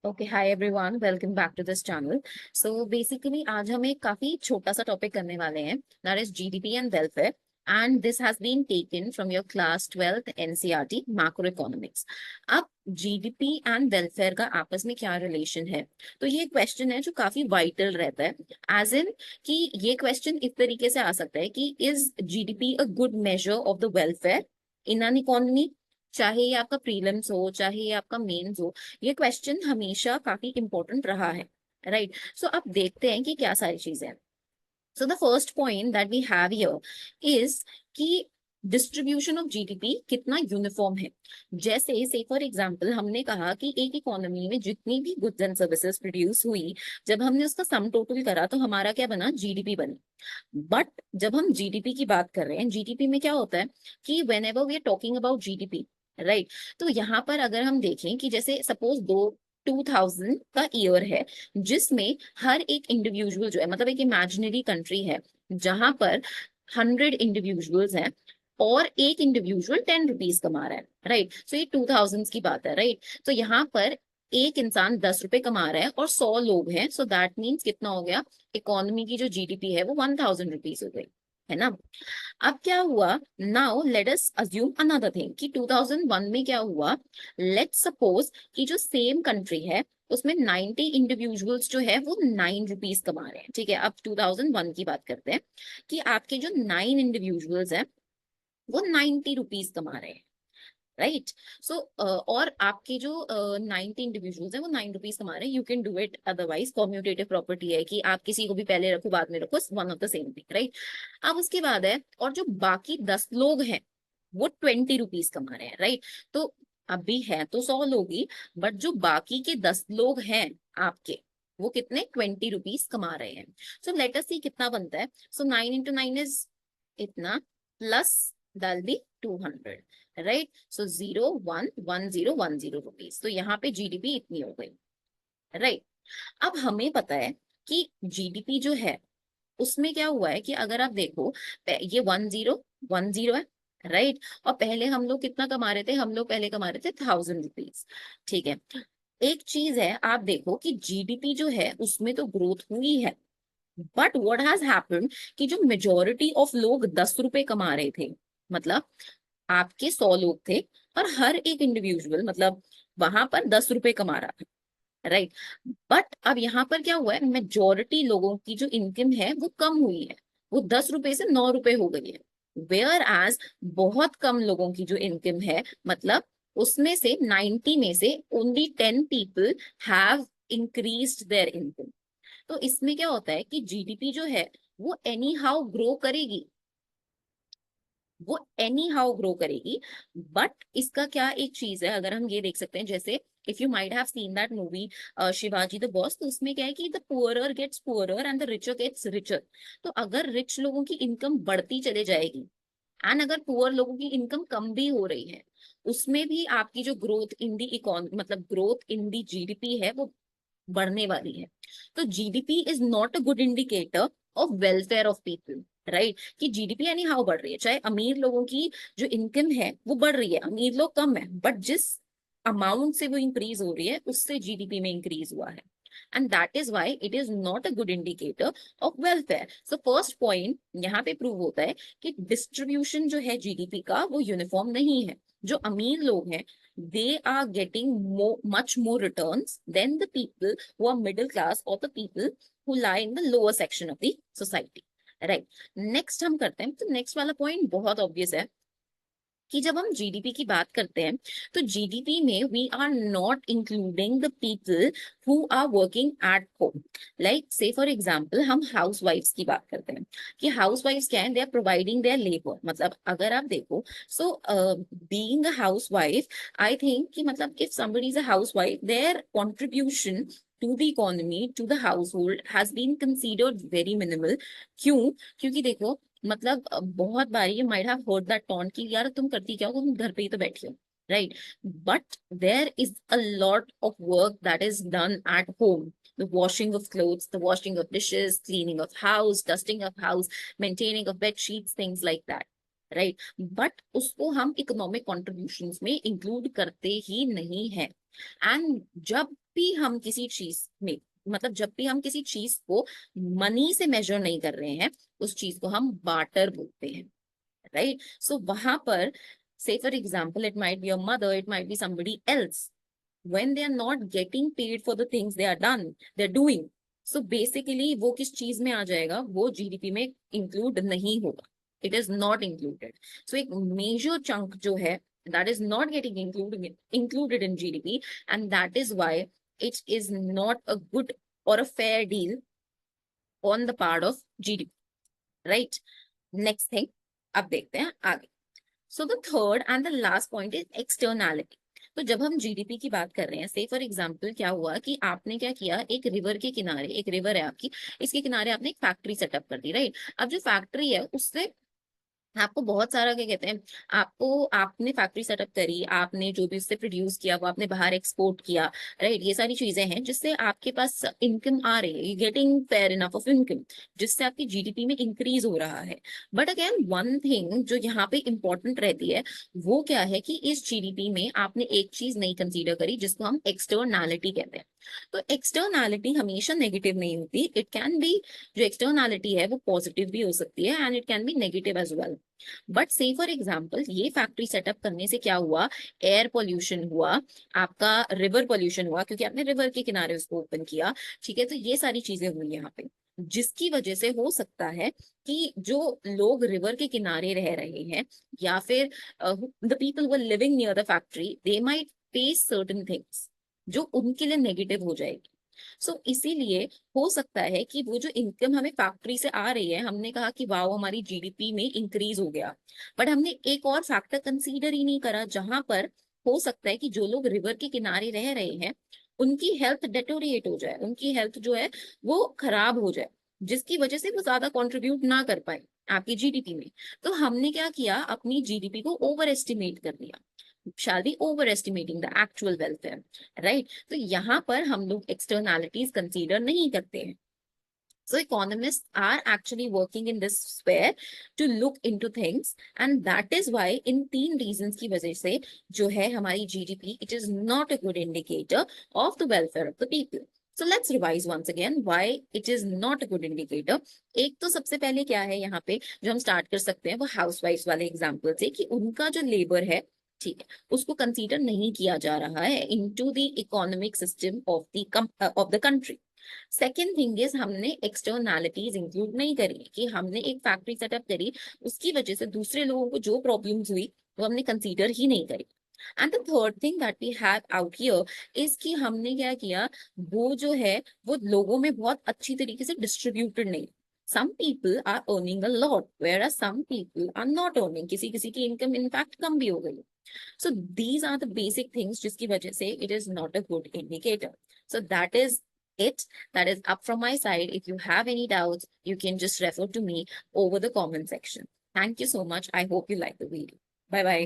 Okay, hi everyone, welcome back to this channel. So basically आज हम एक काफी छोटा सा टॉपिक करने वाले हैं, that is GDP and welfare. And this has been taken from your class 12th NCERT macro economics. अब जीडीपी एंड वेलफेयर का आपस में क्या रिलेशन है? तो ये क्वेश्चन है जो काफी वाइटल रहता है, एज इन कि ये क्वेश्चन इस तरीके से आ सकता है कि is GDP a good measure of the welfare in an economy? चाहे ये आपका प्रीलिम्स हो, चाहे ये आपका मेंस हो, ये क्वेश्चन हमेशा काफी इंपॉर्टेंट रहा है। राइट, सो अब देखते हैं कि क्या सारी चीजें हैं। So the first point that we have here is कि डिस्ट्रीब्यूशन ऑफ जीडीपी कितना यूनिफॉर्म है। जैसे से फॉर एग्जांपल हमने कहा कि एक इकोनॉमी में जितनी भी गुड्स एंड सर्विसेज प्रोड्यूस हुई, जब हमने उसका सम टोटल करा तो हमारा क्या बना? जीडीपी बनी। बट जब हम जीडीपी की बात कर रहे हैं, जीडीपी में क्या होता है कि whenever we are talking about GDP, right, तो यहाँ पर अगर हम देखें कि जैसे सपोज दो 2000 का ईयर है, जिसमें हर एक इंडिविजुअल जो है, मतलब एक इमेजिनरी कंट्री है जहां पर 100 इंडिविजुअल्स हैं और एक इंडिविजुअल 10 रुपीज कमा रहा है, राइट। सो ये 2000 की बात है, राइट। तो यहाँ पर एक इंसान 10 रुपए कमा रहा है और 100 लोग हैं, सो दैट मीन्स कितना हो गया? इकोनॉमी की जो जीडीपी है वो 1000 रुपीज हो गई, है ना। अब क्या हुआ? Now let us assume another thing कि 2001 में क्या हुआ। लेट्स सपोज कि जो सेम कंट्री है उसमें 90 इंडिविजुअल्स जो है वो 9 रुपीज कमा रहे हैं, ठीक है। अब 2001 की बात करते हैं कि आपके जो 9 इंडिविजुअल्स हैं वो 90 रुपीज कमा रहे हैं, राइट। सो और आपके जो 90 इंडिविजुअल्स हैं वो 9 रुपीज कमा रहे हैं। You can do it otherwise, commutative property है कि आप किसी को भी पहले रखो बाद में रखो, one of the same thing, right. अब उसके बाद है, और जो बाकी 10 लोग हैं वो 20 रुपीज कमा रहे हैं, राइट। तो अभी है तो 100 लोग ही, बट जो बाकी के 10 लोग हैं आपके, वो कितने? 20 रुपीज कमा रहे हैं। सो लेट अस सी कितना बनता है। सो 9 into 9 इज इतना, प्लस दैल बी 200, राइट। सो 0 1 1 0 1 0 रुपीज, तो यहाँ पे जीडीपी इतनी हो गई, राइट। अब हमें पता है कि जीडीपी जो है उसमें क्या हुआ है कि अगर आप देखो, ये 10 10 है, राइट। और पहले हम लोग कितना कमा रहे थे? हम लोग पहले कमा रहे थे 1000 रुपीज, ठीक है। एक चीज है, आप देखो कि जीडीपी जो है उसमें तो ग्रोथ हुई है, बट व्हाट हैज हैपेंड कि जो मेजोरिटी ऑफ लोग 10 रुपए कमा रहे थे, मतलब आपके 100 लोग थे और हर एक इंडिविजुअल मतलब वहां पर 10 रुपए कमा रहा था, राइट। बट अब यहाँ पर क्या हुआ है? मेजोरिटी लोगों की जो इनकम है वो कम हुई है, वो 10 रुपए से 9 रुपए हो गई है। वेयर एज बहुत कम लोगों की जो इनकम है, मतलब उसमें से 90 में से only 10 people have increased there income. तो इसमें क्या होता है कि जीडीपी जो है वो एनी हाउ ग्रो करेगी, वो एनी हाउ ग्रो करेगी। बट इसका क्या एक चीज है, अगर हम ये देख सकते हैं, जैसे if you might have seen that movie Shivaji the boss, तो उसमें क्या है कि the poorer gets poorer and the richer gets richer. तो अगर रिच लोगों की इनकम बढ़ती चले जाएगी एंड अगर पुअर लोगों की इनकम कम भी हो रही है, उसमें भी आपकी जो ग्रोथ इन दी इकोनॉमी, मतलब ग्रोथ इन दी जीडीपी है, वो बढ़ने वाली है। तो GDP is not a good indicator of welfare of people, right. कि जीडीपी यानी हाउ बढ़ रही है, चाहे अमीर लोगों की जो इनकम है वो बढ़ रही है, अमीर लोग कम है, बट जिस अमाउंट से वो इंक्रीज हो रही है उससे जीडीपी में इंक्रीज हुआ है, and that is why it is not a good indicator of welfare. So first point यहाँ पे प्रूव होता है कि डिस्ट्रीब्यूशन जो है जीडीपी का वो यूनिफॉर्म नहीं है। जो अमीर लोग हैं, they are getting much more returns than the people who are middle class or the people who lie in the lower section of the society, right। Next हम करते हैं, तो नेक्स्ट वाला पॉइंट बहुत ऑब्वियस है कि जब हम जीडीपी की बात करते हैं तो जीडीपी में we are not including the people who are working at home. Like say for example हम हाउस वाइफ्स की बात करते हैं कि हाउस वाइफ्स क्या है? They are providing their labour. मतलब अगर आप देखो, so being a house wife, I think कि मतलब if somebody is a house wife, their contribution to the economy, to the household has been considered very minimal। क्यों? क्योंकि देखो, मतलब बहुत बारी you might have heard that tone कि यार तुम करती क्या हो, तुम घर पे ही तो बैठी हो, right. But there is a lot of work that is done at home, the washing of clothes, the washing of dishes, cleaning of house, dusting of house, maintaining of bed sheets, things like that, right। But उसको हम economic contributions में include करते ही नहीं है। And जब भी हम किसी चीज में, मतलब जब भी हम किसी चीज को मनी से मेजर नहीं कर रहे हैं, उस चीज को हम बार्टर बोलते हैं, राइट? सो वहां पर, say for example, it might be your mother, it might be somebody else, when they are not getting paid for the things they are done, they're doing, so basically वो किस चीज में आ जाएगा, वो जीडीपी में include नहीं होगा, it is not included. So एक major chunk जो है, that is not getting included in GDP, and that is why it is not a good or a fair deal on the part of GDP, right? Next thing, अब देखते हैं आगे. So the third and the last point is externality. तो जब हम GDP की बात कर रहे हैं, से फॉर एग्जांपल क्या हुआ कि आपने क्या किया, एक रिवर के किनारे, एक रिवर है आपकी, इसके किनारे आपने एक फैक्ट्री सेटअप कर दी, राइट? अब जो फैक्ट्री है उससे आपको बहुत सारा, क्या कहते हैं, आपको, आपने फैक्ट्री सेटअप करी, आपने जो भी उससे प्रोड्यूस किया वो आपने बाहर एक्सपोर्ट किया, राइट? ये सारी चीजें हैं जिससे आपके पास इनकम आ रही है, getting fair enough of income, जिससे आपकी जीडीपी में इंक्रीज हो रहा है. बट अगेन वन थिंग जो यहाँ पे इंपॉर्टेंट रहती है, वो क्या है कि इस जीडीपी में आपने एक चीज नहीं कंसीडर करी, जिसको हम एक्सटर्नैलिटी कहते हैं. तो एक्सटर्नैलिटी हमेशा नेगेटिव नहीं होती, इट कैन बी, जो एक्सटर्नैलिटी है वो पॉजिटिव भी हो सकती है and it can be negative as well. But say for example, ये फैक्ट्री सेटअप करने से क्या हुआ, एयर पोल्यूशन हुआ, आपका रिवर पोल्यूशन हुआ, क्योंकि आपने रिवर के किनारे उसको ओपन किया, ठीक है? तो ये सारी चीजें हुई यहाँ पे, जिसकी वजह से हो सकता है कि जो लोग रिवर के किनारे रह रहे हैं, या फिर the people were living near the factory, they might face certain things जो उनके लिए नेगेटिव हो जाएगी. इसीलिए हो सकता है कि वो जो इनकम हमें फैक्ट्री से आ रही है, हमने कहा कि वाओ हमारी जीडीपी में इंक्रीज हो गया, बट हमने एक और फैक्टर कंसीडर ही नहीं करा, जहां पर हो सकता है कि जो लोग रिवर के किनारे रह रहे हैं उनकी हेल्थ डेटोरिएट हो जाए, उनकी हेल्थ जो है वो खराब हो जाए, जिसकी वजह से वो ज्यादा कंट्रीब्यूट ना कर पाए आपकी जीडीपी में. तो हमने क्या किया, अपनी जीडीपी को ओवर एस्टिमेट कर दिया, shall be overestimating the actual welfare, right? तो यहाँ पर हम लोग externalities consider नहीं करते हैं. So economists are actually working in this sphere to look into things, and that is why इन तीन reasons की वजह से जो है हमारी GDP, it is not a good indicator of the welfare of the people. So let's revise once again why it is not a good indicator. एक तो सबसे पहले क्या है यहाँ पे जो हम स्टार्ट कर सकते हैं, वो हाउसवाइफ्स वाले एग्जाम्पल से, कि उनका जो लेबर है, ठीक है, उसको कंसीडर नहीं किया जा रहा है into the economic system of the country. Second thing is, हमने एक्सटर्नैलिटीज इंक्लूड नहीं करी, कि हमने एक फैक्ट्री सेटअप करी, उसकी वजह से दूसरे लोगों को जो प्रॉब्लम्स हुई वो हमने कंसीडर ही नहीं करी. And the third thing that we have out here is कि हमने क्या किया, वो जो है वो लोगों में बहुत अच्छी तरीके से डिस्ट्रीब्यूटेड नहीं. Some people are earning a lot, whereas some people are not earning. किसी किसी की इनकम इनफैक्ट कम भी हो गई. So these are the basic things जिसकी वजह से it is not a good indicator. So that is it. That is up from my side. If you have any doubts, you can just refer to me over the comment section. Thank you so much. I hope you like the video. Bye bye.